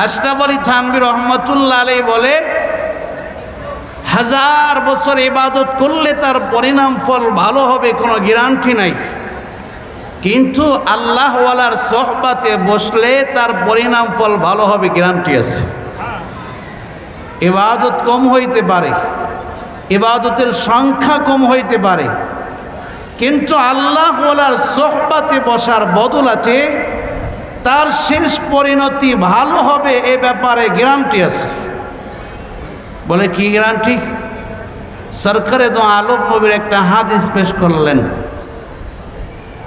আশরাফ আলী থানভী রহমতুল্লাহ আলাইহি বলে, 1000 বছর ইবাদত করলে তার পরিণাম ফল ভালো হবে কোনো গ্যারান্টি নাই, কিন্তু আল্লাহওয়ালার সোহবাতে বসলে তার পরিণাম ফল ভালো হবে গ্যারান্টি আছে। ইবাদত কম হইতে পারে, ইবাদতের সংখ্যা কম হইতে পারে, কিন্তু আল্লাহওয়ালার সোহবাতে বসার বদলাতে তার শেষ পরিণতি ভালো হবে, এ ব্যাপারে গ্যারান্টি আছে। বলে কি গ্যারান্টি? সরকারে দো আলম নবীর একটা হাদিস পেশ করলেন,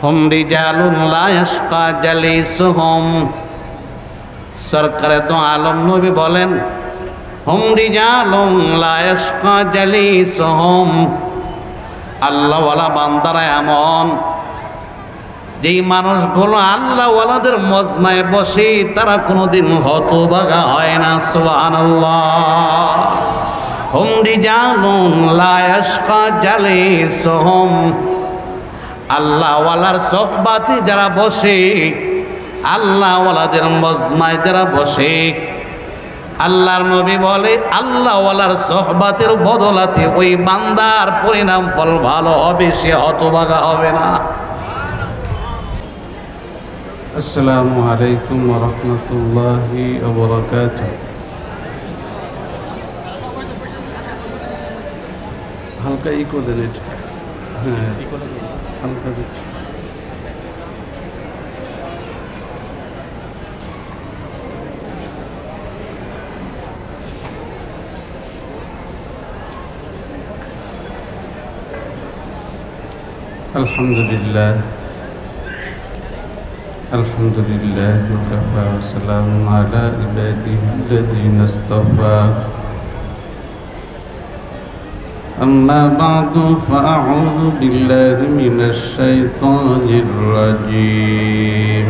হুম রিজালুন লা ইয়াশকা জালিসুহুম। সরকারে দো আলম নবী বলেন, হুম রিজালুন লা ইয়াশকা জালিসুহুম, আল্লাহওয়ালা বান্দারা এমন যেই মানুষগুলো আল্লাহওয়ালাদের মজমায় বসে তারা কোনোদিন হতভাগা হয় না। সুবহানাল্লাহ। হুম রিজালুন লা ইয়াশকা জালিসুহুম, আল্লাহওয়ালার সোহবাতে যারা বসে, আল্লাহওয়ালাদের মজমায় যারা বসে, আল্লাহর নবী বলে আল্লাহওয়ালার সোহবাতের বদলাতে ওই বান্দার পরিণাম ফল ভালো হবে, সে হতভাগা হবে না। আসসালামু আলাইকুম ওয়া রাহমাতুল্লাহি ওয়া বারাকাতুহু। হালকা ইকো দেন এটা, হ্যাঁ হালকা দিচ্ছি। আলহামদুলিল্লাহ আলহামদুলিল্লাহ ওয়া সালামুন আলা ইবাদিহিল্লাযীনা ইসতাফা। أما بعد فأعوذ بالله من الشيطان الرجيم.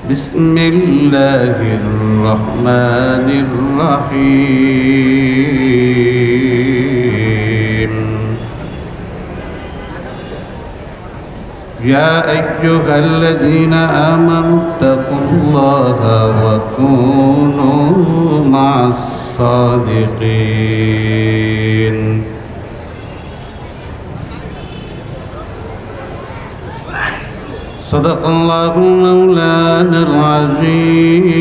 بسم الله الرحمن الرحيم. يا أيها الذين آمنوا اتقوا الله وكونوا مع الصادقين. صدق الله مولانا العظيم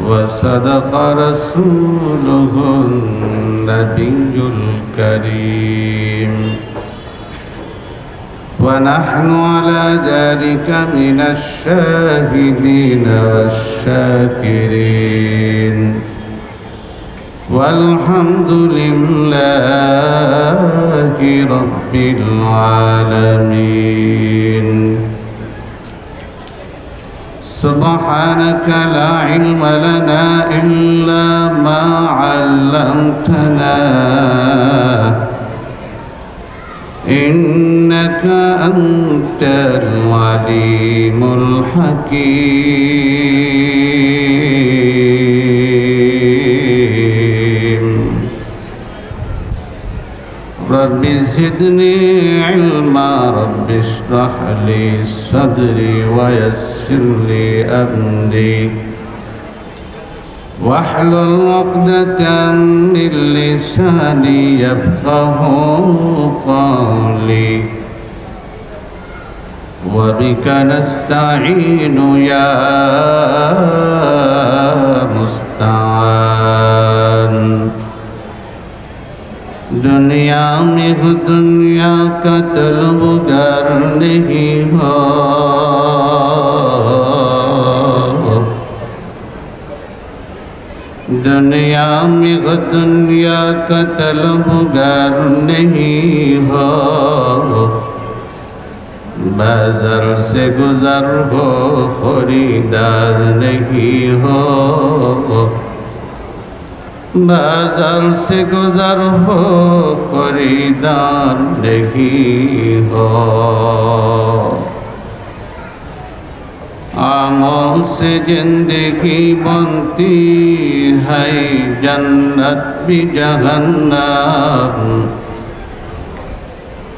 وصدق رسوله النبي الكريم ونحن على ذلك من الشاهدين والشاكرين والحمد لله رب العالمين. سبحانك لا علم لنا إلا ما علمتنا إنك أنت العليم الحكيم. رب زدني علما رب اشرح لي صدري ويسر لي أمري واحلل عقدة من لساني يفقه قولي وبك نستعين يا مستعان. दुनिया में हो दुनिया का तलबगार नहीं हो, दुनिया में हो दुनिया का तलबगार नहीं हो, बाजार से गुजर हो खरीदार नहीं हो, बाजार से गुजर हो खरीदार नहीं हो. आमों से जिंदगी बनती है जन्नत भी जहन्नम,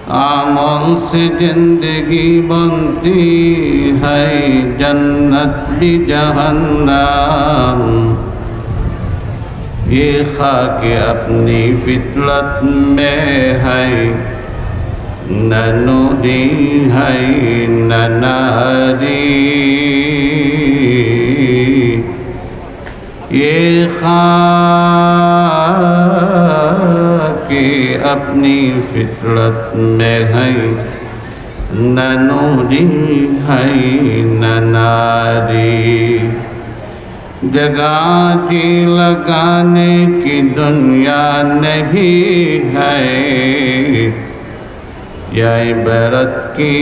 आमों से जिंदगी बनती है जन्नत भी जहन्नम ये खाक अपनी फितरत में है न नूरी है न नारी ये खाक अपनी फितरत में है न नूरी है न नारी जगह जी लगाने की दुनिया नहीं है यह इबरत की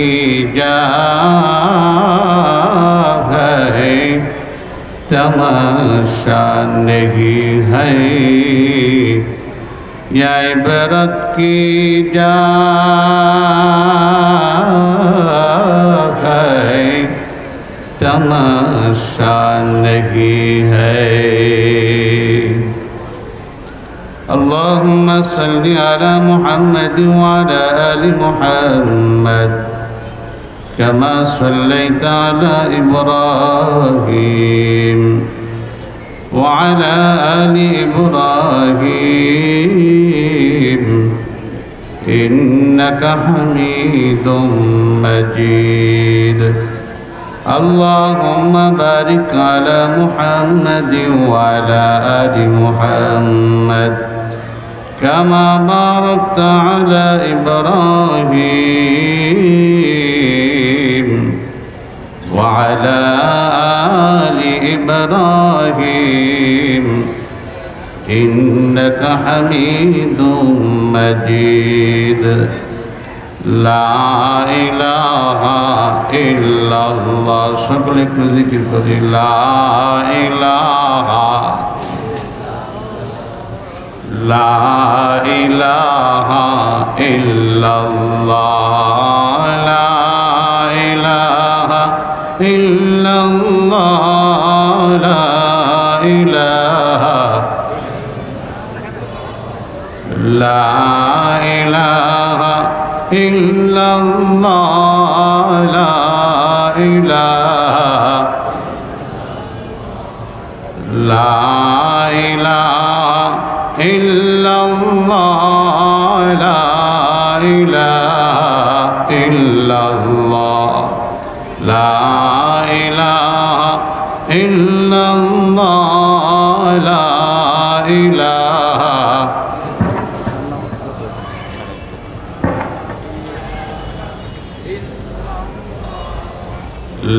जा है तमाशा नहीं है यह इबरत की जा है तमाशा नहीं है अल्लाहुम्मा सल्लि अला मुहम्मद व अला आलि मुहम्मद कमा सल्लैता अला इब्राहीम व अला आलि इब्राहीम इन्नका हमीदुम मजीद अल्लाहुम्मा बारिक अला मुहम्मद व अला आलि मुहम्मद कमा बारकता अला इब्राहीम व अला आलि इब्राहीम इन्नका हमीदुम मजीद ला इलाहा इल्लल्लाह सकल एक जिक्र करी ला इलाहा इल्लल्लाह ला इलाहा इल्लल्लाह ला इलाहा ला इलाहा इल्लल्लाह ला इलाहा ला इलाहा इल्लल्लाह ला इलाहा इल्लल्लाह ला इलाहा इल्लल्लाह ला इलाहा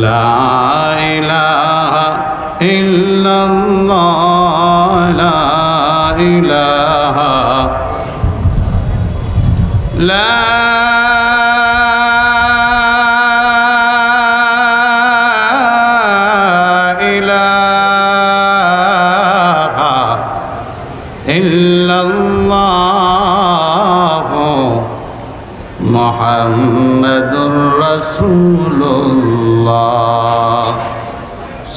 ला इलाहा इल्लल्लाह ला इलाहा ला इलाहा इल्लल्लाह मुहम्मदुर रसूलुल्लाह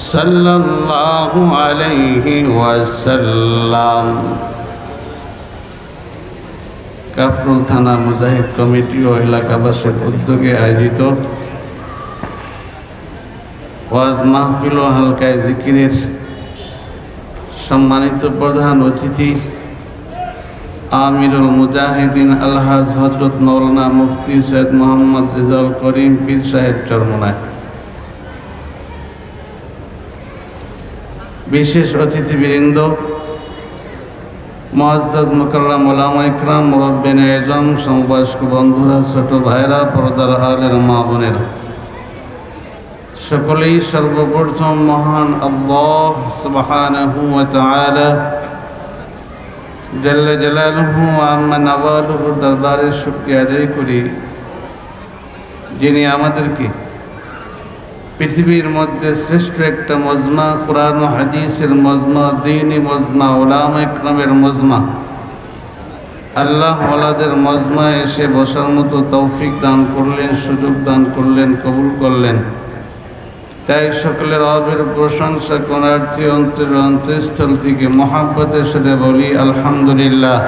सल्लल्लाहु अलैहि वसल्लम কাফরুল থানা মুজাহিদ কমিটি ও এলাকাবাসীর উদ্যোগে আয়োজিত ওয়াজ মাহফিল ও হালকায় জিকিরের সম্মানিত প্রধান অতিথি আমিরুল মুজাহিদিন আলহাজ হযরত মাওলানা মুফতি সৈয়দ মোহাম্মদ রেজাউল করিম পীর সাহেব চরমনায়, বিশেষ অতিথিবৃন্দ, মুআজ্জাজ মুকাররম উলামা ইকরাম, মুরব্বিনে আযম, সমবয়স্ক বন্ধুরা, ছোট ভাইরা, পর্দার আলের মা বোনেরা, সকলেই সর্বপ্রথম মহান আল্লাহ সুবহানাহু ওয়া তাআলা জাল্লা জালালুহু আম্মা নাওয়ালুহুর দরবারে শুকরিয়া আদায় করি, যিনি আমাদেরকে পৃথিবীর মধ্যে শ্রেষ্ঠ একটা মজমা, কোরআন ও হাদিসের মজমা, দ্বীনি মজমা, উলামা ইকরামের মজমা, আল্লাহ ওয়ালাদের মজমায় এসে বসার মতো তৌফিক দান করলেন, সুযোগ দান করলেন, কবুল করলেন। তাই সকলের রবের প্রশংসা করার্থে অন্তরের অন্তঃস্থল থেকে মহাব্বতের সাথে বলি আলহামদুলিল্লাহ।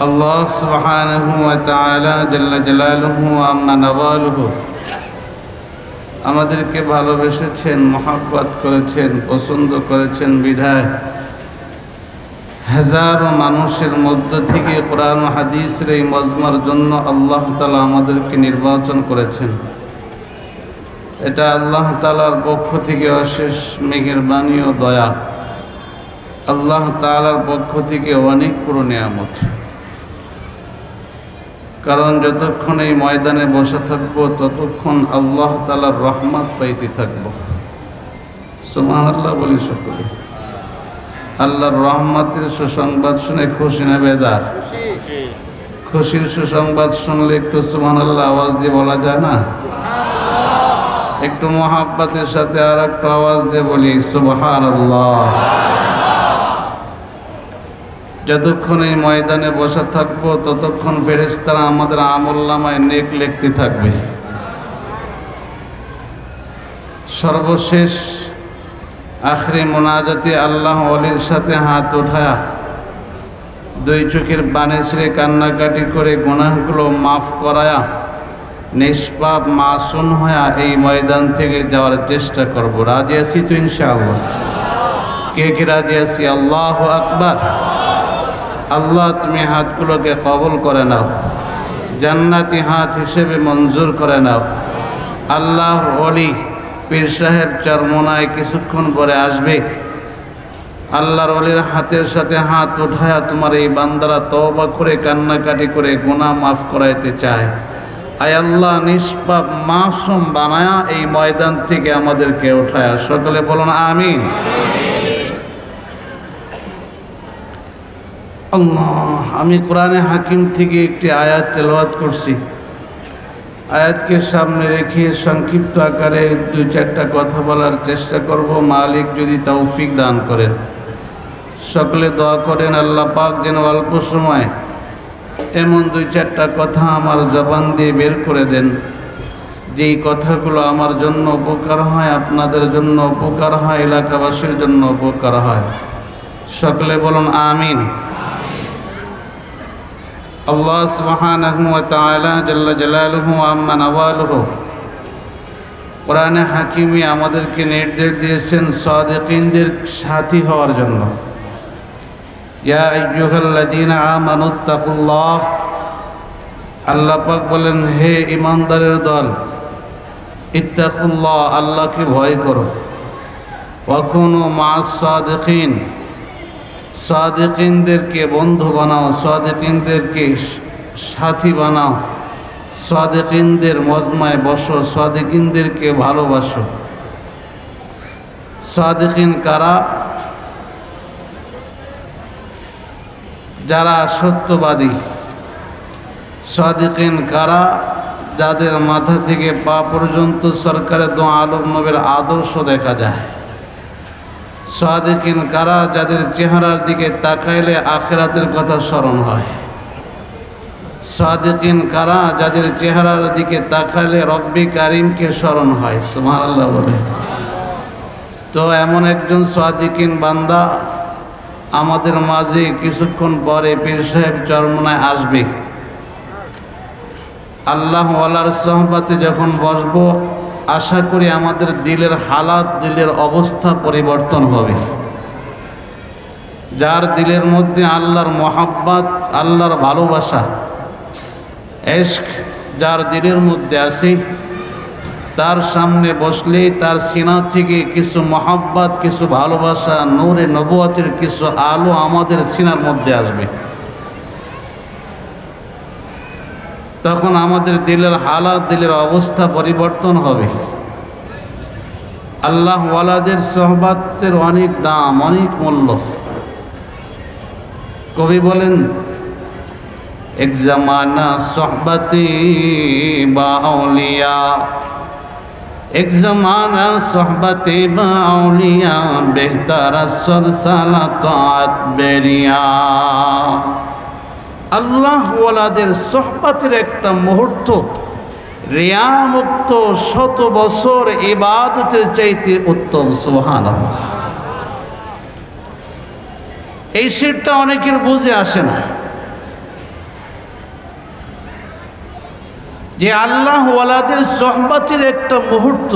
আল্লাহ সুবহানাহু ওয়া তাআলা জাল্লা জালালুহু ওয়া আম্মা নাওয়ালুহু আমাদেরকে ভালোবেসেছেন, মহব্বত করেছেন, পছন্দ করেছেন বিধায় হাজারো মানুষের মধ্য থেকে কোরআন হাদিসের এই মজমার জন্য আল্লাহ তাআলা আমাদেরকে নির্বাচন করেছেন। এটা আল্লাহ তাআলার পক্ষ থেকে অশেষ মেহেরবানি ও দয়া, আল্লাহ তাআলার পক্ষ থেকে অনেক বড় নিয়ামত। কারণ যতক্ষণ এই ময়দানে বসে থাকবো ততক্ষণ আল্লাহ তাআলার রহমত পাইতে থাকবো। সুবহানাল্লাহ বলি সকলে। আল্লাহর রহমতের সুসংবাদ শুনে খুশি না বেজার? খুশির সুসংবাদ শুনলে একটু সুবহানাল্লাহ আওয়াজ দিয়ে বলা যায় না? একটু মহাব্বতের সাথে আর একটু আওয়াজ দিয়ে বলি সুবহানাল্লাহ। যতক্ষণ এই ময়দানে বসে থাকবো ততক্ষণ ফেরেশতারা আমাদের আমলনামায় নেক লিখতে থাকবে। সর্বশেষ আখরি মোনাজাতে আল্লাহ ওলির সাথে হাত উঠায়া দুই চোখের পানি ছেড়ে কান্নাকাটি করে গুনাহগুলো মাফ করায়া নিষ্পাপ মাসুম হয়ে এই ময়দান থেকে যাওয়ার চেষ্টা করব। রাজি আছি তো ইনশাআল্লাহ? কে কে রাজি আছি? আল্লাহু আকবার। আল্লাহ তুমি হাতগুলোকে কবুল করে নাও, জান্নাতি হাত হিসেবে মঞ্জুর করে নাও। আল্লাহর ওলি পীর সাহেব চরমোনায় কিছুক্ষণ পরে আসবে। আল্লাহর ওলির হাতের সাথে হাত উঠায়া তোমার এই বান্দারা তওবা করে কান্নাকাটি করে গুনাহ মাফ করাইতে চায়। আয় আল্লাহ নিষ্পাপ মাসুম বানায়া এই ময়দান থেকে আমাদেরকে উঠায়া। সকলে বলুন আমিন। আল্লাহ, আমি কোরআনে হাকিম থেকে একটি আয়াত তেলাওয়াত করছি। আয়াতকে সামনে রেখে সংক্ষিপ্ত আকারে দুই চারটা কথা বলার চেষ্টা করব, মালিক যদি তৌফিক দান করেন। সকলে দোয়া করেন আল্লাহ পাক যেন অল্প সময় এমন দুই চারটা কথা আমার জবান দিয়ে বের করে দেন, যেই কথাগুলো আমার জন্য উপকার হয়, আপনাদের জন্য উপকার হয়, এলাকাবাসীর জন্য উপকার হয়। সকলে বলুন আমিন। আল্লাহ সুবহানাহু ওয়া তাআলা জাল্লা জালালুহু ওয়া আম্মা নাওয়ালুহু কোরআনে হাকিমে আমাদেরকে নির্দেশ দিয়েছেন সাদিকিনদের সাথী হওয়ার জন্য। ইয়া আইয়ুহাল্লাযীনা আমানুত্তাকুল্লাহ, আল্লাহ পাক বলেন হে ঈমানদারের দল, ইত্তাকুল্লাহ, আল্লাহকে ভয় করো। ওয়া কুনু মা'আস সাদিকিন, সাদিকিনদেরকে বন্ধু বানাও, সাদিকিনদেরকে সাথী বানাও, সাদিকিনদের মজমায় বসো, সাদিকিনদেরকে ভালোবাসো। সাদিকিন কারা? যারা সত্যবাদী। সাদিকিন কারা? যাদের মাথা থেকে পা পর্যন্ত সরকারের দো আলম নবীর আদর্শ দেখা যায়। সাদিকিন কারা? যাদের চেহারার দিকে তাকাইলে আখিরাতের কথা স্মরণ হয়। সাদিকিন কারা? যাদের চেহারার দিকে তাকাইলে রব্বি কারিমকে স্মরণ হয়। সুবহানাল্লাহ বলে। তো এমন একজন সাদিকিন বান্দা আমাদের মাঝে কিছুক্ষণ পরে পীর সাহেব চরমোনায় আসবে। আল্লাহ ওয়ালার সোহবতে যখন বসবো, আশা করি আমাদের দিলের হালাত, দিলের অবস্থা পরিবর্তন হবে। যার দিলের মধ্যে আল্লাহর মহাব্বত, আল্লাহর ভালোবাসা, ইশক যার দিলের মধ্যে আছে, তার সামনে বসলে তার সিনা থেকে কিছু মহাব্বত, কিছু ভালোবাসা, নূরে নবুয়তের কিছু আলো আমাদের সিনার মধ্যে আসবে। তখন আমাদের দিলের হালাত, দিলের অবস্থা পরিবর্তন হবে। আল্লাহ ওয়ালাদের সোহবতের অনেক দাম, অনেক মূল্য। কবি বলেন এক জামানা সোহবতে বাউলিয়া, এক জামানা সোহবতে বাউলিয়া, বেহতার সালাত বেরিয়া। আল্লাহ ওয়ালাদের সোহবতের একটা মুহূর্ত রিয়ামুক্ত 100 বছর ইবাদতের চাইতে উত্তম। সুবহানাল্লাহ। এই শিরটা অনেকের বুঝে আসে না। যে আল্লাহ ওয়ালাদের সোহবতের একটা মুহূর্ত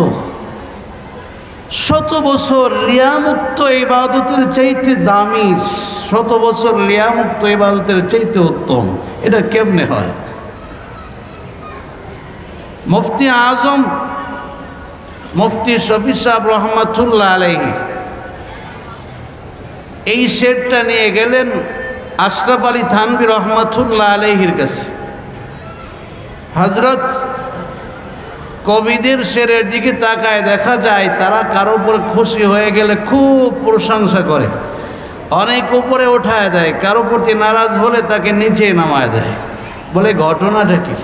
শত বছর রিয়ামুক্ত ইবাদতের চাইতে দামি, শত বছর রিয়ামুক্ত ইবাদতের চাইতে উত্তম। এটা কেমনে হয়? মুফতি আজম মুফতি শফি সাহেব রহমাতুল্লাহ আলাইহি এই শেরটা নিয়ে গেলেন আশরাফ আলী থানভী রহমাতুল্লাহ আলাইহির কাছে। হযরত কবিদের শেরের দিকে তাকায় দেখা যায় তারা কারোর উপর খুশি হয়ে গেলে খুব প্রশংসা করে, অনেক উপরে উঠায় দেয়, কারো প্রতি নারাজ হলে তাকে নিচে নামায় দেয়। বলে ঘটনাটা কি?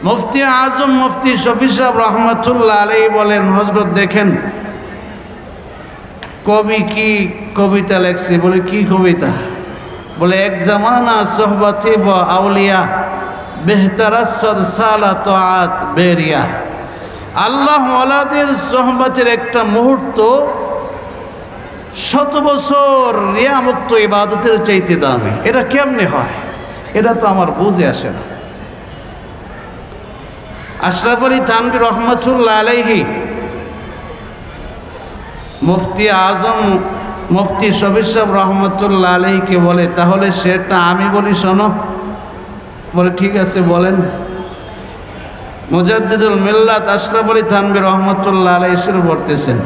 মুফতি আজম মুফতি শফি সাহেব রহমাতুল্লাহ আলাইহি বলেন, হযরত দেখেন কবি কি কবিতা লেখছে। বলে কি কবিতা? বলে এক জামানা সোহবতে বা আউলিয়া বেহতারাসদ সালা তাআত বেরিয়া। আল্লাহ ওয়ালাদের সোহবতের একটা মুহূর্ত শত বছর রিয়ামুক্ত ইবাদতের চাইতে দামি। এটা কেমনে হয়? এটা তো আমার বুঝে আসে না। আশরাফ আলী থানভী রহমাতুল্লাহ আলাইহি মুফতি আজম মুফতি শফি সাহেব রহমাতুল্লাহ আলাইহিকে বলে, তাহলে সেটা আমি বলি শোনো। বলে ঠিক আছে বলেন। মুজাদ্দিদুল মিল্লাত আশরাফ আলী থানভী রহমাতুল্লাহ আলাইহি শুরু করতেছেন,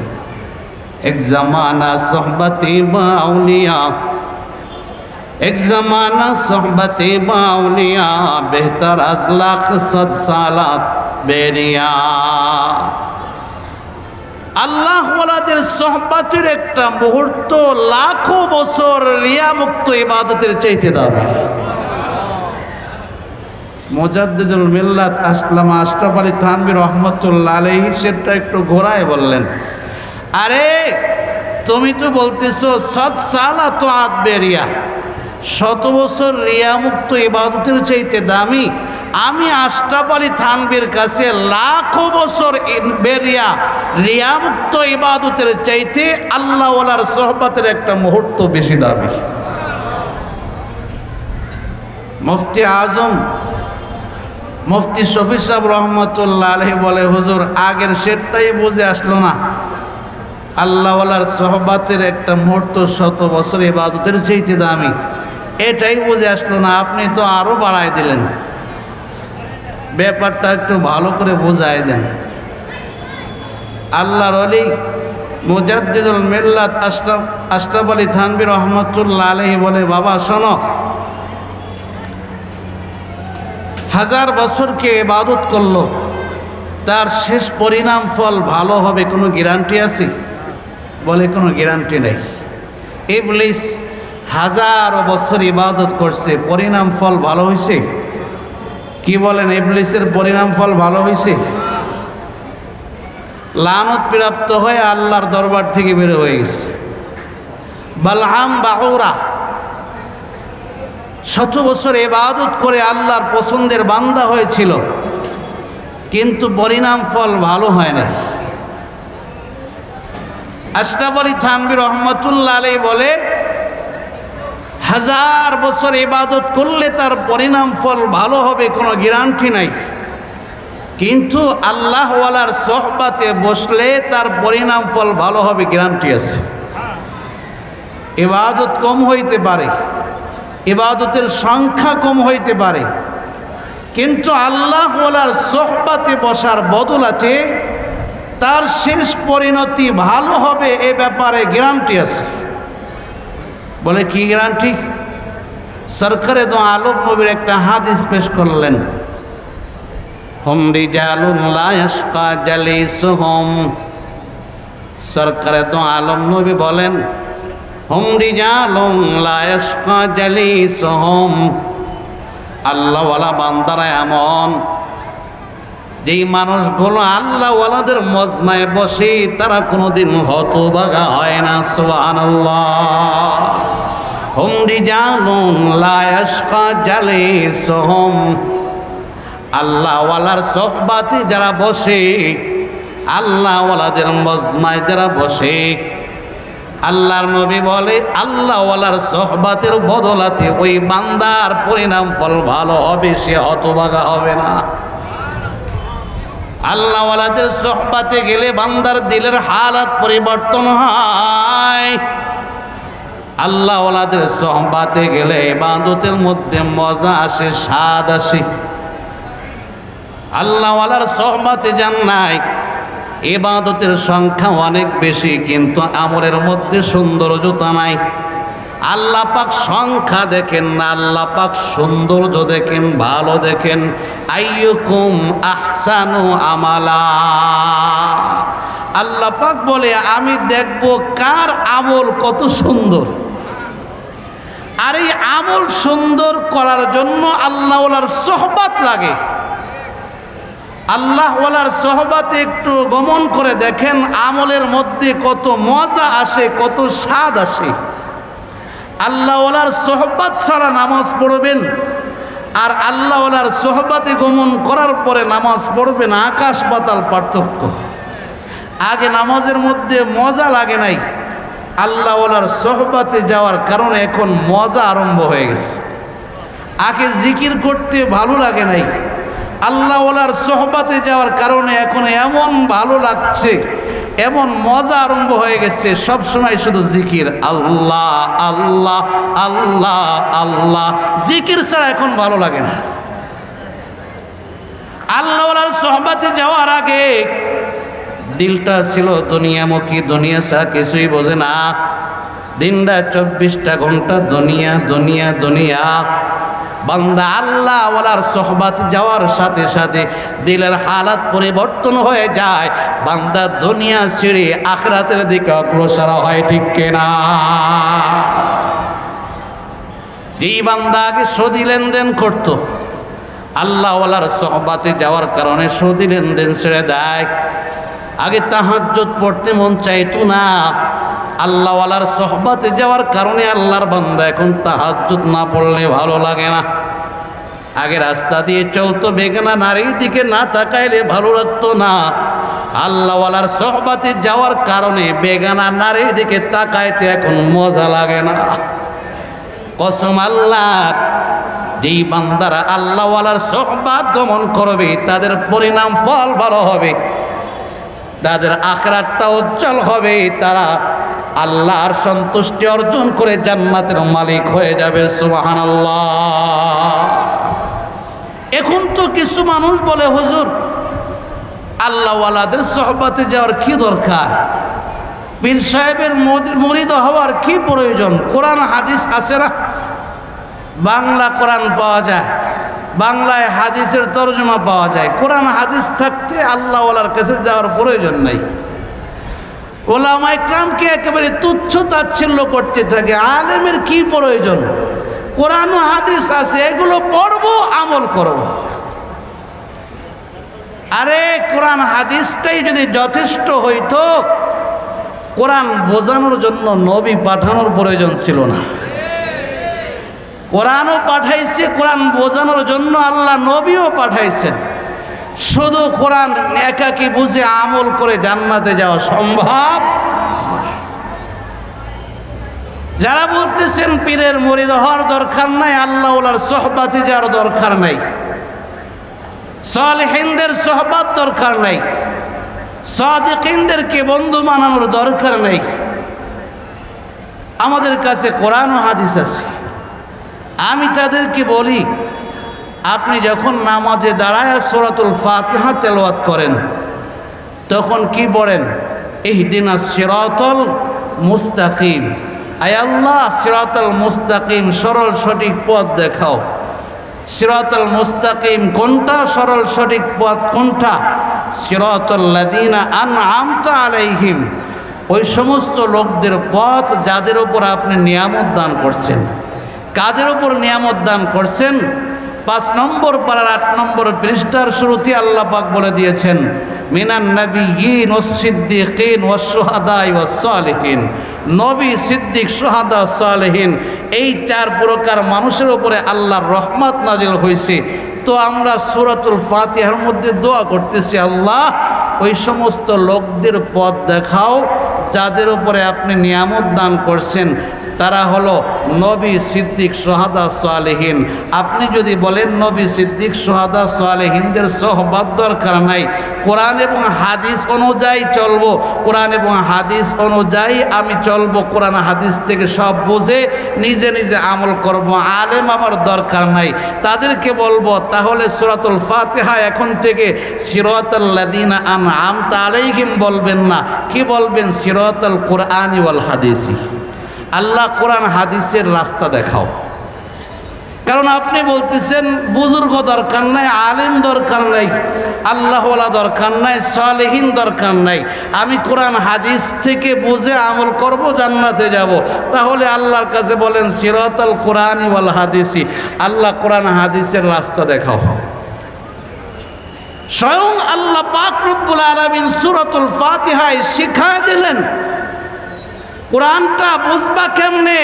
এক জামানা সোহবতে বা আউলিয়া, এক জামানা সোহবতে বা আউলিয়া বেহতর আজ লাখ সদ সালাত বেরিয়া। আল্লাহ ওয়ালাদের সোহবতের একটা মুহূর্ত লাখো বছর রিয়ামুক্ত ইবাদতের চাইতে দামি। মুজাদ্দিদুল মিল্লাত আল্লামা আশরাফ আলী থানভী রহমাতুল্লাহ আলাইহি সেটা একটু ঘোরায় বললেন, আরে তুমি তো বলতেছো সদ সালাত তাআত বেরিয়া, শত বছর রিয়ামুক্ত ইবাদতের চাইতে দামি। আমি আশরাফ আলী থানভীর কাছে লাখো বছর বেরিয়া রিয়ামুক্ত ইবাদতের চাইতে আল্লাহ ওয়ালার সোহবতের একটা মুহূর্ত বেশি দামি। মুফতি আজম মুফতি শফি সাহেব রহমাতুল্লাহ আলাইহি বলে, হুজুর আগের শেরটাই বুঝে আসলো না। আল্লাহ ওয়ালার সোহবতের একটা মুহূর্ত শত বছর ইবাদতের চাইতে দামি, এটাই বুঝে আসলো না। আপনি তো আরো বাড়ায় দিলেন, ব্যাপারটা একটু ভালো করে বোঝায় দেন। আল্লাহর ওলি মুজাদ্দিদুল মিল্লাত আশরাফ আলী থানভী রহমাতুল্লাহ আলাইহি বলে, বাবা শোনো, হাজার বছরকে ইবাদত করলো, তার শেষ পরিণাম ফল ভালো হবে কোনো গ্যারান্টি আছে? বলে কোনো গ্যারান্টি নেই। ইবলিস হাজারো বছর ইবাদত করছে, পরিণাম ফল ভালো হয়েছে? কি বলেন, ইবলিসের পরিণাম ফল ভালো হয়েছে? লানত প্রাপ্ত হয়ে আল্লাহর দরবার থেকে বের হয়ে গেছে। বালআম বাউরা শত বছর ইবাদত করে আল্লাহর পছন্দের বান্দা হয়েছিল, কিন্তু পরিণাম ফল ভালো হয় না। আশরাফ আলী থানভী রহমাতুল্লাহ আলাইহি বলে, হাজার বছর ইবাদত করলে তার পরিণাম ফল ভালো হবে কোনো গ্যারান্টি নাই, কিন্তু আল্লাহ ওয়ালার সোহবতে বসলে তার পরিণাম ফল ভালো হবে গ্যারান্টি আছে। ইবাদত কম হইতে পারে, ইবাদতের সংখ্যা কম হইতে পারে, কিন্তু আল্লাহ ওয়ালার সোহবতে বসার বদলাতে তার শেষ পরিণতি ভালো হবে, এ ব্যাপারে গ্যারান্টি আছে। বলে কি গ্যারান্টি? সরকারে দো আলম নবীর একটা হাদিস পেশ করলেন, হুম রিজালুন লা ইয়াশকা জালিসুহুম। সরকারে দো আলম নবী বলেন, হুম রিজালুন লা ইয়াশকা জালিসুহুম। আল্লাহ ওয়ালা বান্দারা এমন যেই মানুষগুলো আল্লাহ ওয়ালাদের মজমায় বসে তারা কোনোদিন হতভাগা হয় না। সুবহানাল্লাহ। হুম রিজালুন লা ইয়াশকা জালিসুহুম। আল্লাহ ওয়ালার সোহবতে যারা বসে, আল্লাহ ওয়ালাদের মজমায় যারা বসে, আল্লাহর নবী বলে আল্লাহওয়ালার সোহবাতের বদলাতে ওই বান্দার পরিণাম ফল ভালো হবে, সে হতভাগা হবে না। আল্লাহওয়ালাদের সোহবাতে গেলে বান্দার দিলের হালাত পরিবর্তন হয়। আল্লাহওয়ালাদের সোহবাতে গেলে ইবাদতের মধ্যে মজা আসে, স্বাদ আসে। আল্লাহওয়ালার সোহবাতে যান নাই, ইবাদতের সংখ্যা অনেক বেশি কিন্তু আমলের মধ্যে সৌন্দর্যতা নাই। আল্লাহ পাক সংখ্যা দেখেন না, আল্লাহ পাক সৌন্দর্য দেখেন, ভালো দেখেন। আইয়ুকুম আহসানু আমালা, আল্লাহ পাক বলে আমি দেখব কার আমল কত সুন্দর। আর এই আমল সুন্দর করার জন্য আল্লাহওয়ালার সোহবাত লাগে। আল্লাহওয়ালার সোহবাতে একটু গমন করে দেখেন আমলের মধ্যে কত মজা আসে, কত স্বাদ আসে। আল্লাহওয়ালার সোহবাত ছাড়া নামাজ পড়বেন আর আল্লাহওয়ালার সোহবাতে গমন করার পরে নামাজ পড়বেন, আকাশ পাতাল পার্থক্য। আগে নামাজের মধ্যে মজা লাগে নাই, আল্লাহওয়ালার সোহবাতে যাওয়ার কারণে এখন মজা আরম্ভ হয়ে গেছে। আগে জিকির করতে ভালো লাগে নাই, আল্লাহওয়ালার সোহবাতে যাওয়ার কারণে এখন এমন ভালো লাগছে, এমন মজা আরম্ভ হয়ে গেছে, সব সময় শুধু জিকির, আল্লাহ আল্লাহ আল্লাহ আল্লাহ। জিকির ছাড়া এখন ভালো লাগে না। আল্লাহওয়ালার সোহবাতে যাওয়ার আগে দিলটা ছিল দুনিয়ামুখী, দুনিয়া ছাড়া কিছুই বোঝে না। দিনটা 24টা ঘন্টা দুনিয়া দুনিয়া দুনিয়া। বান্দা আল্লাহওয়ালার সোহবাত যাওয়ার সাথে সাথে দিলের হালাত পরিবর্তন হয়ে যায়, বান্দা দুনিয়া ছেড়ে আখিরাতের দিকে অগ্রসর হয়, ঠিক কিনা? এই বান্দা আগে সুদি লেনদেন করত, আল্লাহওয়ালার সোহবাতে যাওয়ার কারণে সুদি লেনদেন ছেড়ে দেয়। আগে তাহাজ্জুদ পড়তে মন চাইতো না, আল্লাহওয়ালার সোহবাতে যাওয়ার কারণে আল্লাহর বান্দা এখন তাহাজ্জুদ না পড়লে ভালো লাগে না। আগে রাস্তা দিয়ে চলতো, বেগানা নারীর দিকে না তাকাইলে ভালো লাগতো না। আল্লাহওয়ালার সোহবাতে যাওয়ার কারণে বেগানা নারীর দিকে তাকাইতে এখন মজা লাগে না। কসম আল্লাহর, যেই বান্দারা আল্লাহওয়ালার সোহবাত গমন করবে তাদের পরিণাম ফল ভালো হবে, তাদের আখিরাতটা উজ্জ্বল হবে, তারা আল্লাহর সন্তুষ্টি অর্জন করে জান্নাতের মালিক হয়ে যাবে। সুবহানাল্লাহ। এখন তো কিছু মানুষ বলে হুজুর আল্লাহওয়ালাদের সোহবাতে যাওয়ার কি দরকার, পীর সাহেবের মুরিদ হওয়ার কি প্রয়োজন? কোরআন হাদিস আছে না? বাংলা কোরআন পাওয়া যায়, বাংলায় হাদিসের তরজমা পাওয়া যায়। কোরআন হাদিস থাকতে আল্লাহওয়ালার কাছে যাওয়ার প্রয়োজন নাই। ওলামা ইকরামকে একেবারে তুচ্ছ তাচ্ছিল্য করতে থাকে, আলেমের কি প্রয়োজন? কোরআন হাদিস আছে, এগুলো পড়বো, আমল করব। আরে কোরআন হাদিসটাই যদি যথেষ্ট হইতো, কোরআন বোঝানোর জন্য নবী পাঠানোর প্রয়োজন ছিল না। কোরআনও পাঠাইছে, কোরআন বোঝানোর জন্য আল্লাহ নবীও পাঠাইছেন। শুধু কোরআন একাকি বুঝে আমল করে জান্নাতে যাওয়া সম্ভব। যারা বলতেছেন পীরের মুরিদ হওয়ার দরকার নাই, আল্লাহওয়ালার সোহবাতে যাওয়ার দরকার নাই, সালেহিনদের সোহবাত দরকার নাই, সাদিকিনদেরকে বন্ধু বানানোর দরকার নাই, আমাদের কাছে কোরআন ও হাদিস আছে। আমি তাদেরকে বলি, আপনি যখন নামাজে দাঁড়ায় সূরাতুল ফাতিহা তেলাওয়াত করেন তখন কি পড়েন? ইহদিনাস সিরাতাল মুস্তাকিম। আয় আল্লাহ, সিরাতাল মুস্তাকিম, সরল সঠিক পথ দেখাও। সিরাতাল মুস্তাকিম কোনটা? সরল সঠিক পথ কোনটা? সিরাতাল লাযিনা আনআমতা আলাইহিম, ওই সমস্ত লোকদের পথ যাদের উপর আপনি নিয়ামত দান করছেন। কাদের উপর নিয়ামত দান করছেন? 5 নম্বর পারার 8 নম্বর পৃষ্ঠার শুরুতে আল্লাহ পাক বলে দিয়েছেন, মিনান নাবিয়্যিন ওয়াস সিদ্দিকিন ওয়াস শুহাদাই ওয়াস সালিহিন। নবী, সিদ্দিক, শুহাদা, সালেহিন, এই 4 প্রকার মানুষের উপরে আল্লাহর রহমত নাজিল হয়েছে। তো আমরা সূরাতুল ফাতিহার মধ্যে দোয়া করতেছি, আল্লাহ ওই সমস্ত লোকদের পথ দেখাও যাদের উপরে আপনি নিয়ামত দান করছেন তারা হলো নবী, সিদ্দিক, সোহাদা, সালেহীন। আপনি যদি বলেন নবী, সিদ্দিক, সোহাদা, সালেহীনদের সোহবত দরকার নাই, কোরআন এবং হাদিস অনুযায়ী চলবো, কোরআন এবং হাদিস অনুযায়ী আমি চলবো, কোরআন হাদিস থেকে সব বুঝে নিজে নিজে আমল করব, আলেম আমার দরকার নাই, তাদেরকে বলবো তাহলে সূরাতুল ফাতিহা এখন থেকে সিরাতাল লাযিনা আনআমতা আলাইহিম বলবেন না, কি বলবেন? সিরাতাল কুরআনি ওয়াল হাদিসি। আল্লাহ কোরআন হাদিসের রাস্তা দেখাও। কারণ আপনি বলতেছেন বুজুর্গ দরকার নাই, আলেম দরকার নাই, আল্লাহওয়ালা দরকার নাই, সালেহীন দরকার নাই, আমি কোরআন হাদিস থেকে বুঝে আমল করব, জান্নাতে যাব। তাহলে আল্লাহর কাছে বলেন সিরাতাল কুরআনি ওয়াল হাদিসি, আল্লাহ কোরআন হাদিসের রাস্তা দেখাও। স্বয়ং আল্লাহ পাক রব্বুল আলামিন সূরাতুল ফাতিহায় শিখায় দিলেন কোরআনটা বুঝবা কেমনে,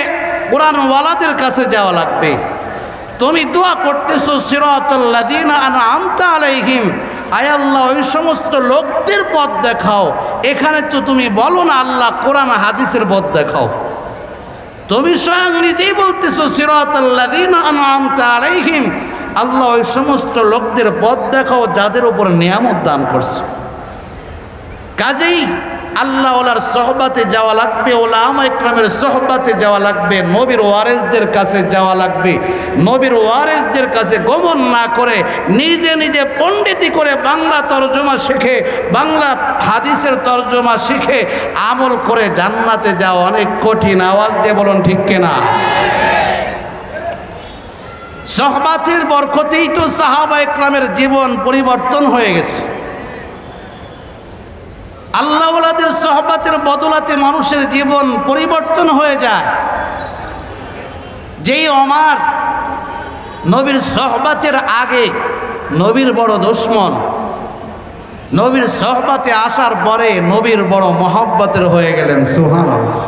কোরআনওয়ালাদের কাছে যাওয়া লাগবে। তুমি দোয়া করতেছো সিরাতাল লাযিনা আনআমতা আলাইহিম, আয় আল্লাহ ওই সমস্ত লোকদের পথ দেখাও। এখানে তো তুমি বলো না আল্লাহ কোরআন হাদিসের পথ দেখাও, তুমি স্বয়ং নিজেই বলতেছো সিরাতাল লাযিনা আনআমতা আলাইহিম, আল্লাহ ওই সমস্ত লোকদের পথ দেখাও যাদের উপর নিয়ামত দান করছে। কাজেই আল্লাহ ওলার সোহবাতে যাওয়া লাগবে, ওলামা ইকরামের সোহবাতে যাওয়া লাগবে, নবীর ওয়ারেসদের কাছে যাওয়া লাগবে। নবীর ওয়ারেসদের কাছে গমন না করে নিজে নিজে পণ্ডিতি করে বাংলা তর্জমা শিখে, বাংলা হাদিসের তর্জমা শিখে আমল করে জান্নাতে যাওয়া অনেক কঠিন। আওয়াজ দিয়ে বলুন ঠিক কিনা? সোহবাতের বরকতেই তো সাহাবা ইকরামের জীবন পরিবর্তন হয়ে গেছে। আল্লাহওয়ালাদের সোহবাতের বদলাতে মানুষের জীবন পরিবর্তন হয়ে যায়। যেই ওমর নবীর সোহবাতের আগে নবীর বড় দুশমন, নবীর সোহবাতে আসার পরে নবীর বড় মহব্বতের হয়ে গেলেন। সুবহানাল্লাহ।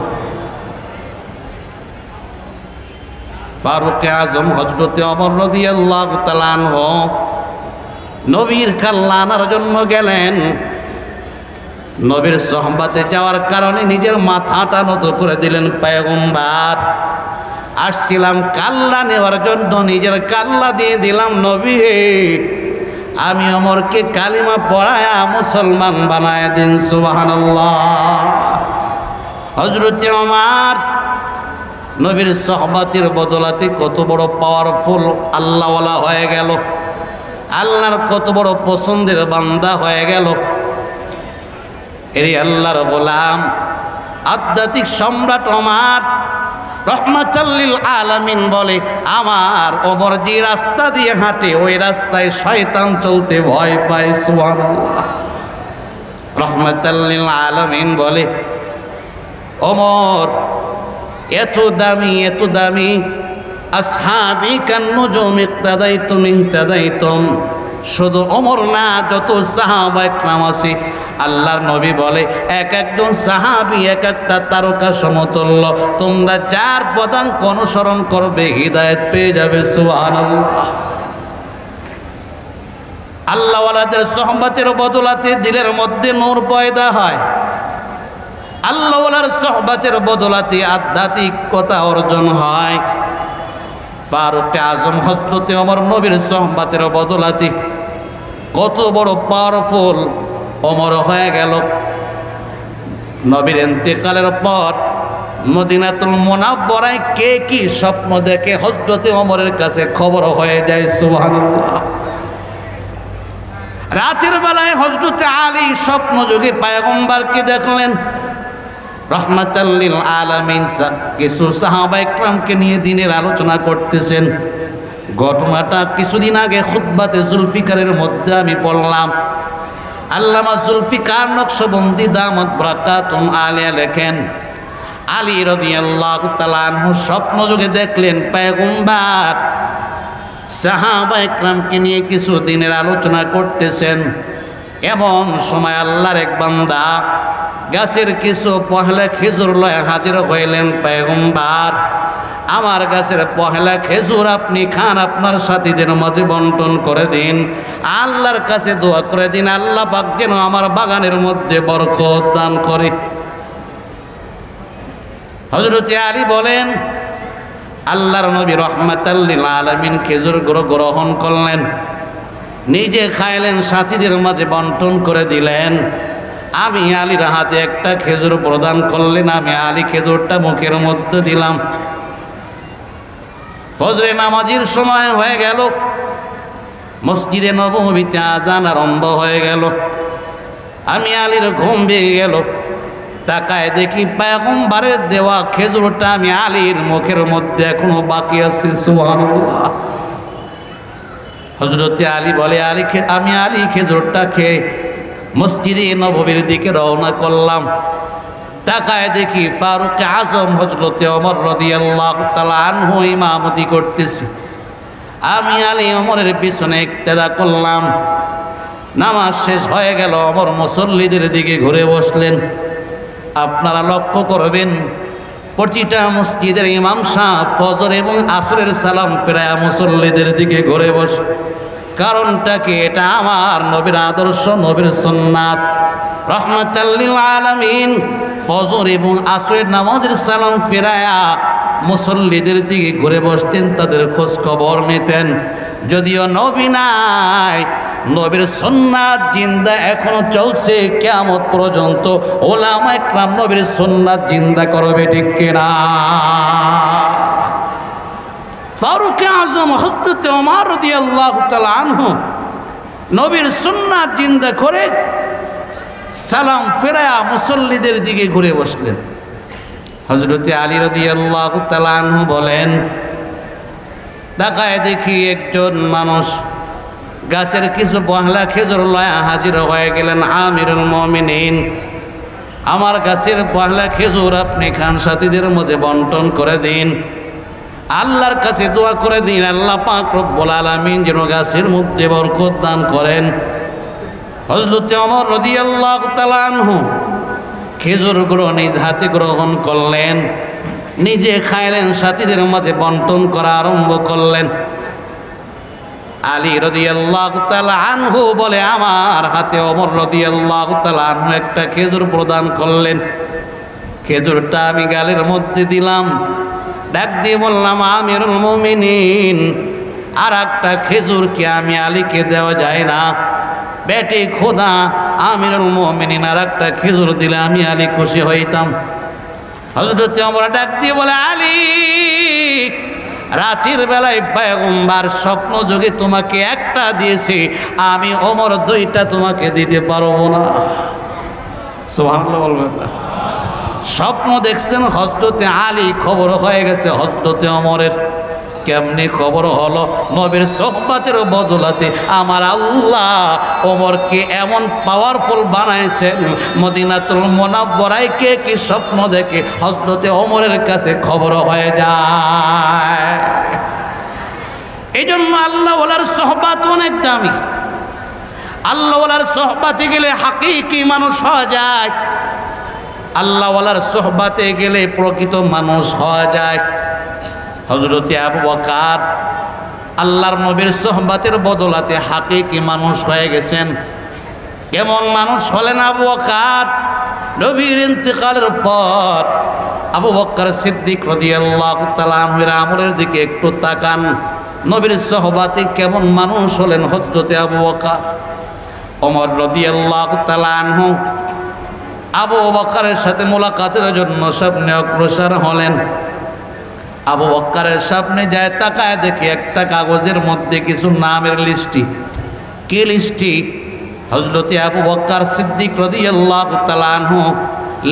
ফারুক আজম হযরত ওমর রাদিয়াল্লাহু তাআলা আনহু নবীর কাল্লা আনার জন্য গেলেন। নবীর সোহবাতে যাওয়ার কারণে নিজের মাথাটা নত করে দিলেন। পয়গম্বর, আসছিলাম কাল্লা নেওয়ার জন্য, নিজের কাল্লা দিয়ে দিলাম। নবী, আমি ওমরকে কালিমা পড়ায়া মুসলমান বানায় দিন। সুবহানাল্লাহ। হযরত ওমর নবীর সোহবাতের বদলাতে কত বড় পাওয়ারফুল আল্লাহওয়ালা হয়ে গেল, আল্লাহর কত বড় পছন্দের বান্দা হয়ে গেল। এরই আল্লাহর গোলাম আধ্যাত্মিক সম্রাট ওমর রহমাতাল লিল আলামিন বলে, আমার ওমর যে রাস্তা দিয়ে হাঁটে ওই রাস্তায় শয়তান চলতে ভয় পায়। সুবহানাল্লাহ। রহমাতাল লিল আলামিন বলে, ওমর এত দামি, এত দামি, আসহাবি কান্নুজুম ইক্তাদাইতুম ইহতাদাইতুম। শুধু ওমর না, যত সাহাবা ইকরাম আছে, আল্লাহর নবী বলে এক একজন সাহাবী এক একটা তারকা সমতুল্য। তোমরা যার পদাঙ্ক অনুসরণ করবে হিদায়াত পেয়ে যাবে। সুবহানাল্লাহ। আল্লাহওয়ালাদের সোহবতের বদলাতে দিলের মধ্যে নূর পয়দা হয়। আল্লাহওয়ালার সোহবতের বদলাতে আধ্যাত্মিকতা অর্জন হয়। ফারুক আজম হযরত ওমর নবীর সোহবতের বদলাতে কত বড় পাওয়ারফুল ওমর হয়ে গেল। নবীর ইন্তেকালের পর মদিনাতুল মুনাওয়ারায় কে কি স্বপ্ন দেখে হযরত ওমরের কাছে খবর হয়ে যায়। সুবহানাল্লাহ। রাতের বেলায় হযরত আলী স্বপ্ন যোগে পয়গম্বরকে দেখলেন। রহমাতাল লিল আলামিন কিছু সাহাবা ইকরামকে নিয়ে দিনের আলোচনা করতেছেন। ঘটনাটা কিছুদিন আগে খুতবাতে জুলফিকারের মধ্যে আমি পড়লাম। আল্লামা জুলফিকার নকশবন্দি দামাত বারাকাতুন আলিয়া লেখেন, আলী রাদিয়াল্লাহু তাআলা আনহু স্বপ্ন যোগে দেখলেন পয়গম্বর সাহাবা ইকরামকে নিয়ে কিছু দিনের আলোচনা করতেছেন। এমন সময় আল্লাহর এক বান্দা গাছের কিছু পহেলা খেজুর লয়ে হাজির হইলেন। পয়গম্বর, আমার গাছের পহেলা খেজুর আপনি খান, আপনার সাথীদের মাঝে বন্টন করে দিন, আল্লাহর কাছে দোয়া করে দিন আল্লাহ পাক যেন আমার বাগানের মধ্যে বরকত দান করে। হযরত আলী বলেন, আল্লাহর নবী রাহমাতাল লিল আলামিন খেজুর গ্রহণ করলেন, নিজে খাইলেন, সাথীদের মাঝে বন্টন করে দিলেন। আমি আলীর হাতে একটা খেজুর প্রদান করলেন, আমি আলী খেজুরটা মুখের মধ্যে দিলাম। ফজরে নামাজের সময় হয়ে গেল, মসজিদে নববীতে আজান আরম্ভ হয়ে গেল। আমি আলীর ঘুম ভেঙে গেল, তাকায় দেখি পয়গম্বরের দেওয়া খেজুরটা আমি আলীর মুখের মধ্যে এখনো বাকি আছে। সুবহানাল্লাহ। হযরত আলী বলে, আমি আলী খেজুরটা খেয়ে মসজিদে নববীর দিকে রওনা করলাম। তাকায় দেখি ফারুক আজম হযরত ওমর রাদিয়াল্লাহু তাআলা আনহু ইমামতি করতেছি। আমি আলী ওমরের পিছনে ইক্তেদা করলাম। নামাজ শেষ হয়ে গেল, ওমর মুসল্লিদের দিকে ঘুরে বসলেন। আপনারা লক্ষ্য করবেন, প্রতিটা মসজিদের ইমাম সাহেব ফজর এবং আসরের সালাম ফেরায়া মুসল্লিদের দিকে ঘুরে বসে। কারণটা কি? এটা আমার নবীর আদর্শ, নবীর সুন্নাত। রাহমাতাল লিল আলামিন ফজর এবং আসরের নামাজের সালাম ফেরায়া মুসল্লিদের দিকে ঘুরে বসতেন, তাদের খোঁজ খবর নিতেন। যদিও নবী নাই, নবীর সুন্নাত জিন্দা এখনো চলছে, কিয়ামত পর্যন্ত ওলামায়ে কেরাম নবীর সুন্নাত জিন্দা করবে, ঠিক কিনা? ফারুক আজম হযরত ওমর রাদিয়াল্লাহু তাআলা আনহু নবীর সুন্নাত জিন্দা করে সালাম ফেরায়া মুসল্লিদের দিকে ঘুরে বসলেন। হযরত আলী রাদিয়াল্লাহু তাআলা আনহু বলেন, তাকায় দেখি একজন মানুষ গাছের কিছু পহলা খেজুর লয়া হাজির হয়ে গেলেন। আমিরুল মুমিনিন, আমার গাছের পহলা খেজুর আপনি খান, সাথীদের মাঝে বন্টন করে দিন। আল্লাহর কাছে দোয়া করে দিন, আল্লাহ পাক রব্বুল আলামিন যেন গাছের মধ্যে বরকত দান করেন। হযরত ওমর রাদিয়াল্লাহু তাআলা আনহু খেজুরগুলো নিজ হাতে গ্রহণ করলেন, নিজে খাইলেন, সাথীদের মাঝে বন্টন করা আরম্ভ করলেন। আলী রাদিয়াল্লাহু তাআলা আনহু বলে, আমার হাতে ওমর রাদিয়াল্লাহু তাআলা আনহু একটা খেজুর প্রদান করলেন। খেজুরটা আমি গালের মধ্যে দিলাম, ডাক দিয়ে বললাম, আমিরুল মুমিনিন, আর একটা খেজুর কি আমি আলীকে দেওয়া যায় না? বেটে খোদা, আমিরুল মুমিনিন আর একটা খেজুর দিলে আমি আলী খুশি হইতাম। হযরত ওমর ডাক দিয়ে বলে, আলী, রাতের বেলায় পয়গম্বর স্বপ্ন যোগে তোমাকে একটা দিয়েছি, আমি ওমর দুইটা তোমাকে দিতে পারবো না। সুবহানাল্লাহ বলবেন না? স্বপ্ন দেখছেন হযরত আলী, খবর হয়ে গেছে হযরত ওমরের। কেমনি খবর হলো? নবীর সোহবতের বদলাতে আমার আল্লাহ ওমরকে এমন পাওয়ারফুল বানাইছেন, মদিনাতুল মুনাওয়ারায় কে কি স্বপ্ন দেখে হযরত ওমরের কাছে খবর হয়ে যায়। এই জন্য আল্লাহ ওয়ালার সোহবত অনেক দামি। আল্লাহ ওয়ালার সোহবতে গেলে হাকিকি মানুষ হওয়া যায়, আল্লাহ ওয়ালার সোহবতে গেলে প্রকৃত মানুষ হওয়া যায়। হযরত আবু বকর আল্লাহর নবীর সোহবতের বদলাতে হাকিকি মানুষ হয়ে গেছেন। কেমন মানুষ হলেন আবু বকর? নবীর ইন্তেকালের পর আবু বকর সিদ্দিক রাদিয়াল্লাহু তাআলা আনহুর আমলের দিকে একটু তাকান। নবীর সোহবতে কেমন মানুষ হলেন হযরত আবু বকর। ওমর রাদিয়াল্লাহু তাআলা আনহু আবু বকরের সাথে মোলাকাতের জন্য সামনে অগ্রসর হলেন। আবু বকরের সামনে যায়, তাকায় দেখি একটা কাগজের মধ্যে কিছু নামের লিস্টি। কি লিস্টি? হযরত আবু বকর সিদ্দিক রাদিয়াল্লাহু তাআলা আনহু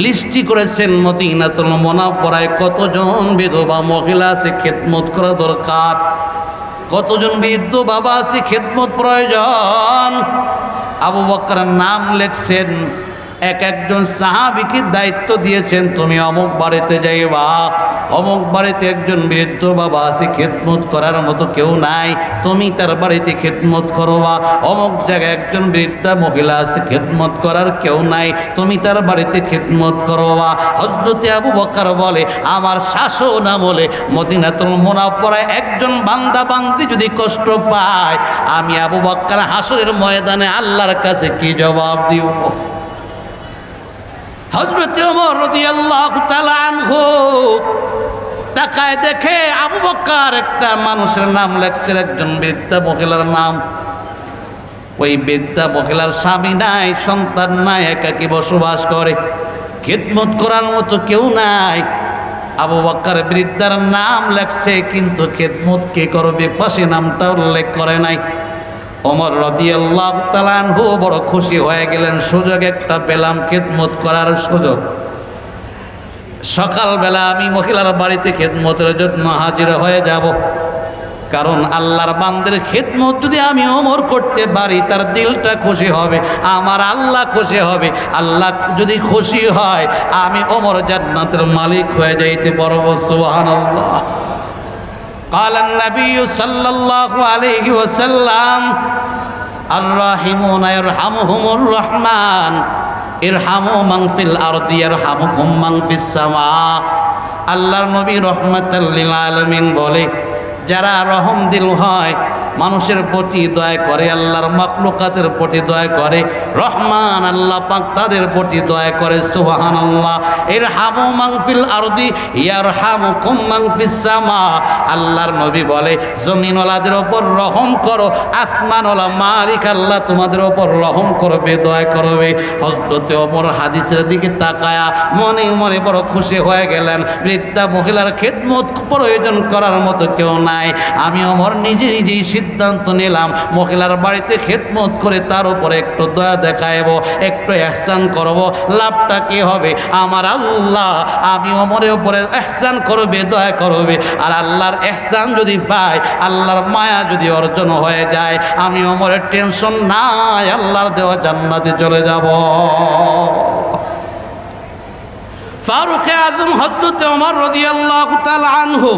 লিস্টি করেছেন মদিনাতুল মুনাওয়ারায় কতজন বিধবা মহিলা আছে খেদমত করা দরকার, কতজন বৃদ্ধ বাবা আছে খেদমত প্রয়োজন। আবু বকরের নাম লিখছেন, এক একজন সাহাবীকে দায়িত্ব দিয়েছেন, তুমি অমুক বাড়িতে যাইবা, অমুক বাড়িতে একজন বৃদ্ধ বাবা আছে খেদমত করার মতো কেউ নাই, তুমি তার বাড়িতে খেদমত করবা। অমুক জায়গায় একজন বৃদ্ধা মহিলা আছে খেদমত করার কেউ নাই, তুমি তার বাড়িতে খেদমত করবা। হযরত আবু বকর বলে, আমার শাসন আমলে মদিনাতুল মুনাওয়ারায় একজন বান্দা বান্দি যদি কষ্ট পায়, আমি আবু বকর হাসরের ময়দানে আল্লাহর কাছে কি জবাব দিব? হযরত ওমর রাদিয়াল্লাহু তাআলা আনহু তাকায় দেখে আবু বকর একটা মানুষের নাম লেখছে, একজন বৃদ্ধা মহিলার নাম। ওই বৃদ্ধা মহিলার স্বামী নাই, সন্তান নাই, একাকী বসবাস করে, খিদমত করার মতো কেউ নাই। আবু বকর বৃদ্ধার নাম লেখছে, কিন্তু খিদমত কে করবে পাশে নামটা উল্লেখ করে নাই। ওমর রাদিয়াল্লাহু তাআলা আনহু বড় খুশি হয়ে গেলেন, সুযোগ একটা পেলাম খিদমত করার সুযোগ। সকালবেলা আমি মহিলার বাড়িতে খিদমতের জন্য হাজির হয়ে যাব, কারণ আল্লাহর বান্দার খিদমত যদি আমি ওমর করতে পারি তার দিলটা খুশি হবে, আমার আল্লাহ খুশি হবে। আল্লাহ যদি খুশি হয় আমি ওমর জান্নাতের মালিক হয়ে যাইতে পারবো। সুবহানাল্লাহ। قال النبي صلى الله عليه وسلم الراحمون يرحمهم الرحمن ইরহামু মান ফিল আরদি ইয়ারহামুকুম মান ফিস সামা। আল্লাহর নবী রাহমাতাল লিল আলামিন বলে, যারা রহম দিল হয়, মানুষের প্রতি দয়া করে, আল্লাহর মাখলুকাতের প্রতি দয়া করে, রহমান আল্লাহ পাক তাদের প্রতি দয়া করে। সুবহানাল্লাহ। ইরহামু মান ফিল আরদি ইয়ারহামুকুম মান ফিস সামা। আল্লাহর নবী বলে, জমিনওয়ালাদের ওপর রহম করো, আসমানওয়ালা মালিক আল্লাহ তোমাদের ওপর রহম করবে, দয়া করবে। হযরত ওমর হাদিসের দিকে তাকায়া মনে মনে বড় খুশি হয়ে গেলেন। বৃদ্ধা মহিলার খেদমত প্রয়োজন করার মতো কেউ নাই। আমি ওমর নিজেই সিদ্ধান্ত নিলাম, মহিলার বাড়িতে খেদমত করে তার উপরে একটু দয়া দেখাইব, একটু ইহসান করব। লাভটা কি হবে? আমার আল্লাহ আমি ওমরের উপরে ইহসান করবে, দয়া করবে। আর আল্লাহর ইহসান যদি পাই, আল্লাহর মায়া যদি অর্জন হয়ে যায়, আমি ওমরের টেনশন নাই, আল্লাহর দেওয়া জান্নাতে চলে যাব। ফারুক আজম হযরত ওমর রাদিয়াল্লাহু তাআলা আনহু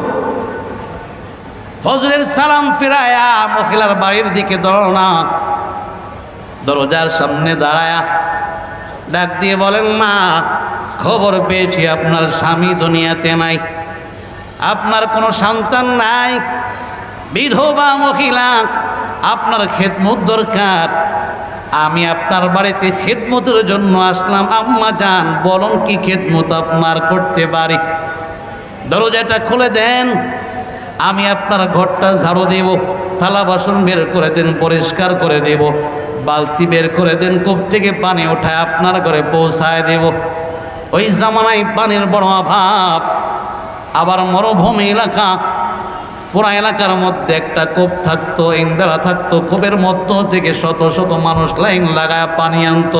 ফজরের সালাম ফিরায়া মহিলার বাড়ির দিকে দরজা, দরজার সামনে দাঁড়ায়া ডাক দিয়ে বলেন, মা, খবর পেয়েছি আপনার স্বামী দুনিয়াতে নাই, আপনার কোনো সন্তান নাই, বিধবা মহিলা, আপনার খেদমত দরকার। আমি আপনার বাড়িতে খেদমতের জন্য আসলাম। আম্মা জান, বলুন কি খেদমত আপনার করতে পারি? দরজাটা খুলে দেন, আমি আপনার ঘরটা ঝাড়ু দেব, থালা বাসন বের করে দেন, পরিষ্কার করে দেব, বালতি বের করে দেন, কূপ থেকে পানি উঠায় আপনার ঘরে পৌঁছায় দেব। ওই জামানায় পানির বড় অভাব, আবার মরুভূমি এলাকা, পুরা এলাকার মধ্যে একটা কূপ থাকতো, ইন্দারা থাকতো, কূপের মধ্য থেকে শত শত মানুষ লাইন লাগায় পানি আনতো।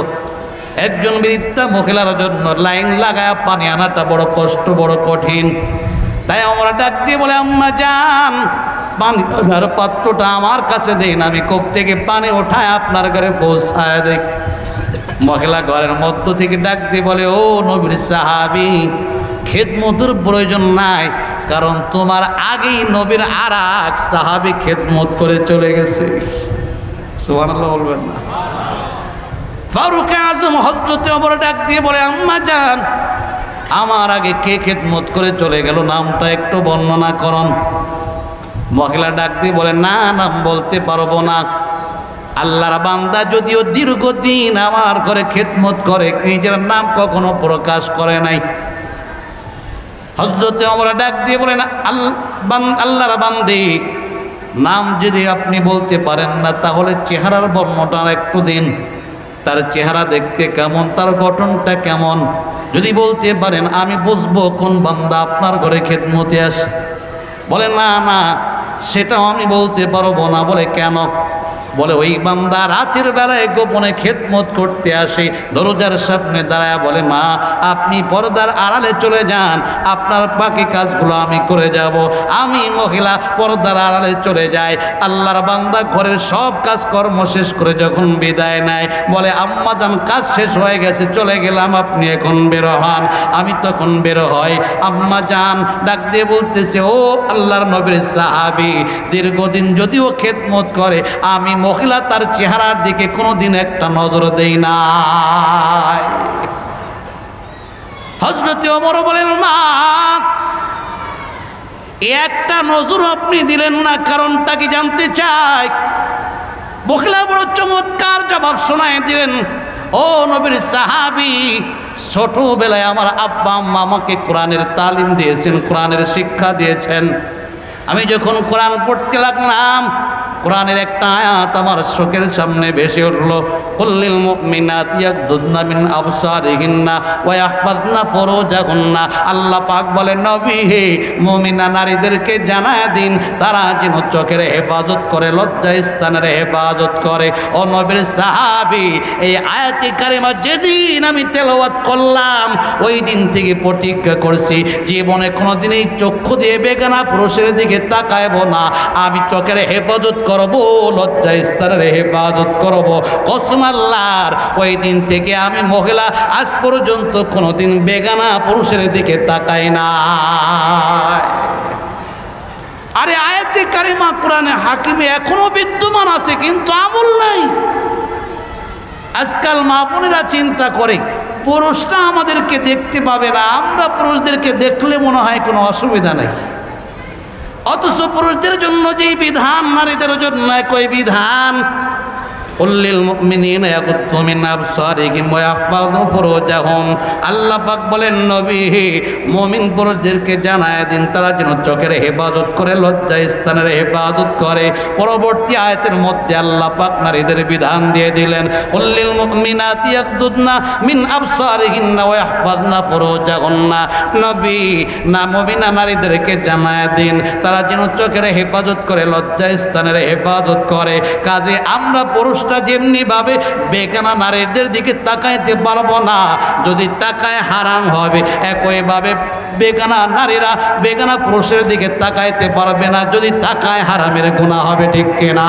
একজন বৃদ্ধা মহিলার জন্য লাইন লাগায় পানি আনাটা বড় কষ্ট, বড় কঠিন। তাই আমরা ডাক দিয়ে বলে, আম্মা জান, পানির পাত্রটা আমার কাছে দিন, আমি কূপ থেকে পানি ওঠায় আপনার ঘরে পৌঁছায় দেই। মহিলা ঘরের মধ্য থেকে ডাক দিয়ে বলে, ও নবীর সাহাবী, খেদমতের প্রয়োজন নাই, কারণ তোমার আগেই নবীর আর এক সাহাবী খেদমত করে চলে গেছে। সুবহানাল্লাহ বলবেন না? ফারুক আজম হযরত ওমর ডাক দিয়ে বলে, আম্মা জান, আমার আগে কে খেদমত করে চলে গেল, নামটা একটু বর্ণনা করুন। মহিলা ডাক দিয়ে বলে, না, নাম বলতে পারবো না। আল্লাহর বান্দা যদিও দীর্ঘদিন আমার ঘরে খেদমত করে, নিজের নাম কখনো প্রকাশ করে নাই। হযরত ওমর ডাক দিয়ে বলেন, আল্লাহর বান্দি, নাম যদি আপনি বলতে পারেন না, তাহলে চেহারার বর্ণনা একটু দিন। তার চেহারা দেখতে কেমন, তার গঠনটা কেমন, যদি বলতে পারেন আমি বুঝবো কোন বান্দা আপনার ঘরে খেদমতে আসে। বলে, না না, সেটাও আমি বলতে পারবো না। বলে, কেন? বলে, ওই বান্দা রাতের বেলায় গোপনে খেদমত করতে আসে, দরজার সামনে দাঁড়ায় বলে, মা, আপনি পর্দার আড়ালে চলে যান, আপনার বাকি কাজগুলো আমি করে যাব। আমি মহিলা পর্দার আড়ালে চলে যাই। আল্লাহর বান্দা ঘরের সব কাজকর্ম শেষ করে যখন বিদায় নেয়, বলে, আম্মা জান, কাজ শেষ হয়ে গেছে, চলে গেলাম, আপনি এখন বের হন। আমি তখন বের হই। আম্মা জান ডাক দিয়ে বলতেছে, ও আল্লাহর নবীর সাহাবী, দীর্ঘদিন যদিও খেদমত করে, আমি মহিলা তার চেহারার দিকে কোনোদিন একটা নজর দেই না। হযরত ওমর বলেন, মা, একটা নজর আপনি দিলেন না, কারণটা কি জানতে চাই? মহিলা বড় চমৎকার জবাব শোনায় দিলেন, ও নবীর সাহাবী, ছোটবেলায় আমার আব্বা আম্মা আমাকে কোরআনের তালিম দিয়েছেন, কোরআনের শিক্ষা দিয়েছেন। আমি যখন কোরআন পড়তে লাগলাম, কোরআনের একটা আয়াত আমার চোখের সামনে ভেসে উঠলো, কুল্লিল মুমিনাতি ইয়াগদুদনা মিন আবসারিহিন্না ওয়া ইয়াহফাযনা ফুরুজাহুন্না। আল্লাহ পাক বলেন, নবী হে, মুমিনা নারীদেরকে জানায় দিন তারা যেন চোখের হেফাজত করে, লজ্জা স্থানের হেফাজত করে। ও নবীর সাহাবী, এই আয়াতে কারিমা যেদিন আমি তেলাওয়াত করলাম, ওই দিন থেকে প্রতিজ্ঞা করছি জীবনে কোনোদিন এই চক্ষু দিয়ে বেগানা পুরুষের দিকে তাকাইব না। আমি চোখের হেফাজত করব, লজ্জা স্থানের হেফাজত করব। কসম আল্লাহর, ওই দিন থেকে আমি মহিলা আজ পর্যন্ত কোনোদিন বেগানা পুরুষের দিকে তাকাই না। আরে আয়াতে কারিমা কোরআনে হাকিমে এখনো বিদ্যমান আছে, কিন্তু আমল নাই। আজকাল মা বোনেরা চিন্তা করে পুরুষরা আমাদেরকে দেখতে পাবে না, আমরা পুরুষদেরকে দেখলে মনে হয় কোনো অসুবিধা নেই। অথচ পুরুষদের জন্য যে বিধান, নারীদের জন্য একই বিধান। কুল্লিল মুমিনিনা ইয়াগুদ্দু মিন আবসারিহিম ওয়া ইয়াহফাযু ফুরুজাহুম। আল্লাহ পাক বলেন, নবী মুমিন পুরুষদেরকে জানায় দিন তারা যেন চোখের হেফাজত করে, লজ্জা স্থানের হেফাজত করে। পরবর্তী আয়াতের মধ্যে আল্লাহ পাক নারীদের বিধান দিয়ে দিলেন, কুল্লিল মুমিনাতি ইয়াগদুদনা মিন আবসারিহিন্না ওয়া ইয়াহফাযনা ফুরুজাহুন্না। নবী না মুমিনা নারীদেরকে জানায় দিন তারা যেন চোখের হেফাজত করে, লজ্জা স্থানের হেফাজত করে। কাজে আমরা পুরুষ যেমনি ভাবে বেগানা নারীদের দিকে তাকাইতে পারবো না, যদি তাকায় হারাম হবে। একইভাবে বেগানা নারীরা বেগানা পুরুষের দিকে তাকাইতে পারবে না, যদি তাকায় হারামের গুনাহ হবে। ঠিক কিনা?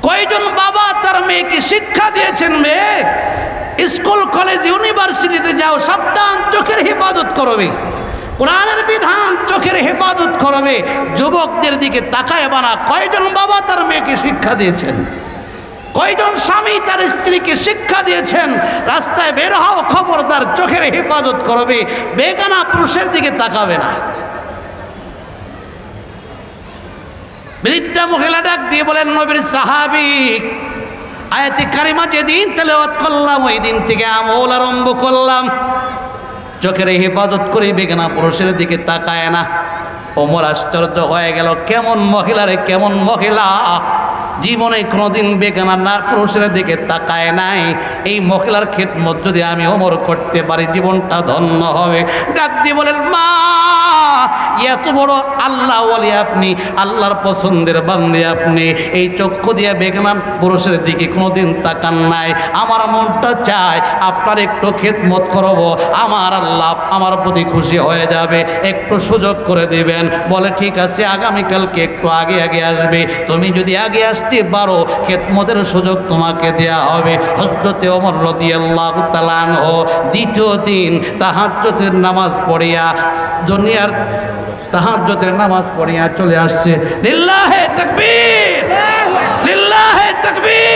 কয়জন বাবা তার মেয়েকে শিক্ষা দিয়েছেন, মেয়ে স্কুল কলেজ ইউনিভার্সিটিতে যাও, সাবধান, চোখের হেফাজত করবে, কোরআনের বিধান চোখের হেফাজত করবে, যুবকদের দিকে তাকায় বানা। কয়জন বাবা তার মেয়েকে শিক্ষা দিয়েছেন? কয়জন স্বামী তার স্ত্রীকে শিক্ষা দিয়েছেন, রাস্তায় বের হও, খবরদার চোখের হেফাজত করবে, বেগানা পুরুষের দিকে তাকাবে না। বৃদ্ধা মহিলা ডাক দিয়ে বলেন, নবীর সাহাবী, আয়াতে কারিমা যেদিন তেলাওয়াত করলাম, ওই দিন থেকে আমল আরম্ভ করলাম, চোখের হেফাজত করে বেগানা পুরুষের দিকে তাকায় না। ওমর আশ্চর্য হয়ে গেল, কেমন মহিলা রে, কেমন মহিলা, জীবনে কোনোদিন বেগানা না পুরুষের দিকে তাকায় নাই। এই মহিলার খেদমত যদি আমি ওমর করতে পারি, জীবনটা ধন্য হবে। ডাক দিয়ে বলেন, মা, এত বড় আল্লাহ ওয়ালি আপনি, আল্লাহর পছন্দের বান্দে আপনি, এই চক্ষু দিয়ে বেগানা পুরুষের দিকে কোনোদিন তাকান নাই। আমার মনটা চায় আপনার একটু খেদমত করব, আমার আল্লাহ আমার প্রতি খুশি হয়ে যাবে, একটু সুযোগ করে দিবেন। বলে, ঠিক আছে, আগামীকালকে একটু আগে আগে আসবে, তুমি যদি আগে আসতে পারো খেদমতের সুযোগ তোমাকে দেয়া হবে। হযরতে ওমর রাদিয়াল্লাহু তাআলা আনহু দ্বিতীয় দিন তাহাজ্জুদের নামাজ পড়িয়া, দুনিয়ার তাহাজ্জুদের নামাজ পড়িয়া চলে আসছে। লিল্লাহে তাকবীর, লিল্লাহে তাকবীর।